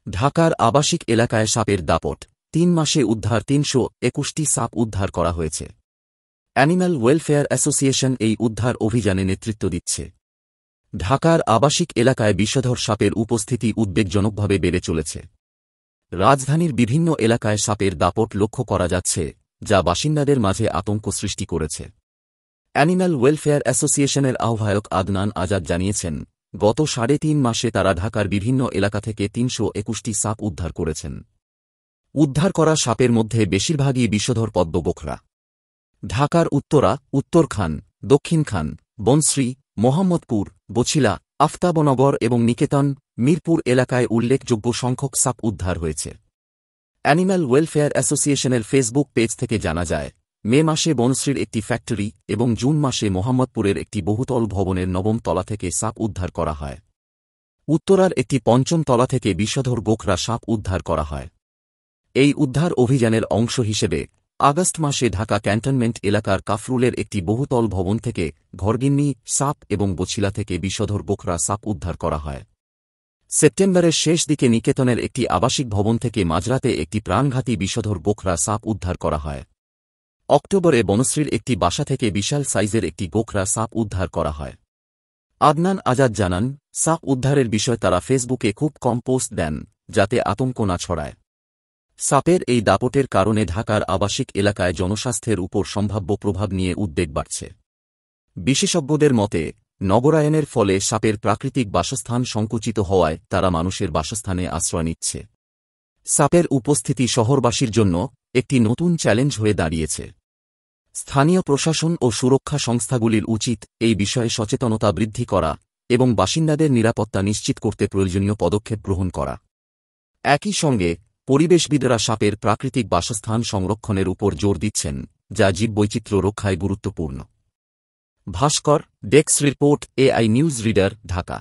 ঢাকার আবাসিক এলাকায় সাপের দাপট, ৩ মাসে উদ্ধার ৩২১টি সাপ উদ্ধার করা হয়েছে। অ্যানিম্যাল ওয়েলফেয়ার অ্যাসোসিয়েশন এই উদ্ধার অভিযানে নেতৃত্ব দিচ্ছে। ঢাকার আবাসিক এলাকায় বিষধর সাপের উপস্থিতি উদ্বেগজনকভাবে বেড়ে চলেছে। রাজধানীর বিভিন্ন এলাকায় সাপের দাপট লক্ষ্য করা যাচ্ছে, যা বাসিন্দাদের মাঝে আতঙ্ক সৃষ্টি করেছে। অ্যানিম্যাল ওয়েলফেয়ার অ্যাসোসিয়েশনের আহ্বায়ক আদনান আজাদ জানিয়েছেন, গত ৩.৫ মাসে তারা ঢাকার বিভিন্ন এলাকা থেকে ৩২১টি সাপ উদ্ধার করেছেন। উদ্ধার করা সাপের মধ্যে বেশিরভাগই বিষধর পদ্ম গোখরা। ঢাকার উত্তরা, উত্তরখান, দক্ষিণখান, বনশ্রী, মোহাম্মদপুর, বছিলা, আফতাবনগর এবং নিকেতন, মিরপুর এলাকায় উল্লেখযোগ্য সংখ্যক সাপ উদ্ধার হয়েছে। অ্যানিম্যাল ওয়েলফেয়ার অ্যাসোসিয়েশনের ফেসবুক পেজ থেকে জানা যায়, মে মাসে বনশ্রীর একটি ফ্যাক্টরি এবং জুন মাসে মোহাম্মদপুরের একটি বহুতল ভবনের ৯ম তলা থেকে সাপ উদ্ধার করা হয়। উত্তরার একটি ৫ম তলা থেকে বিষধর গোখরা সাপ উদ্ধার করা হয়। এই উদ্ধার অভিযানের অংশ হিসেবে আগস্ট মাসে ঢাকা ক্যান্টনমেন্ট এলাকার কাফরুলের একটি বহুতল ভবন থেকে ঘরগিন্নি সাপ এবং বছিলা থেকে বিষধর গোখরা সাপ উদ্ধার করা হয়। সেপ্টেম্বরের শেষ দিকে নিকেতনের একটি আবাসিক ভবন থেকে মাঝরাতে একটি প্রাণঘাতী বিষধর গোখরা সাপ উদ্ধার করা হয়। অক্টোবরে বনশ্রীর একটি বাসা থেকে বিশাল সাইজের একটি গোখরা সাপ উদ্ধার করা হয়। আদনান আজাদ জানান, সাপ উদ্ধারের বিষয় তারা ফেসবুকে খুব কম পোস্ট দেন, যাতে আতঙ্ক না ছড়ায়। সাপের এই দাপটের কারণে ঢাকার আবাসিক এলাকায় জনস্বাস্থ্যের উপর সম্ভাব্য প্রভাব নিয়ে উদ্বেগ বাড়ছে। বিশেষজ্ঞদের মতে, নগরায়নের ফলে সাপের প্রাকৃতিক বাসস্থান সংকুচিত হওয়ায় তারা মানুষের বাসস্থানে আশ্রয় নিচ্ছে। সাপের উপস্থিতি শহরবাসীর জন্য একটি নতুন চ্যালেঞ্জ হয়ে দাঁড়িয়েছে। স্থানীয় প্রশাসন ও সুরক্ষা সংস্থাগুলির উচিত এই বিষয়ে সচেতনতা বৃদ্ধি করা এবং বাসিন্দাদের নিরাপত্তা নিশ্চিত করতে প্রয়োজনীয় পদক্ষেপ গ্রহণ করা। একই সঙ্গে পরিবেশবিদরা সাপের প্রাকৃতিক বাসস্থান সংরক্ষণের উপর জোর দিচ্ছেন, যা জীববৈচিত্র্য রক্ষায় গুরুত্বপূর্ণ। Bhaskar, desk report, AI news reader, Dhaka.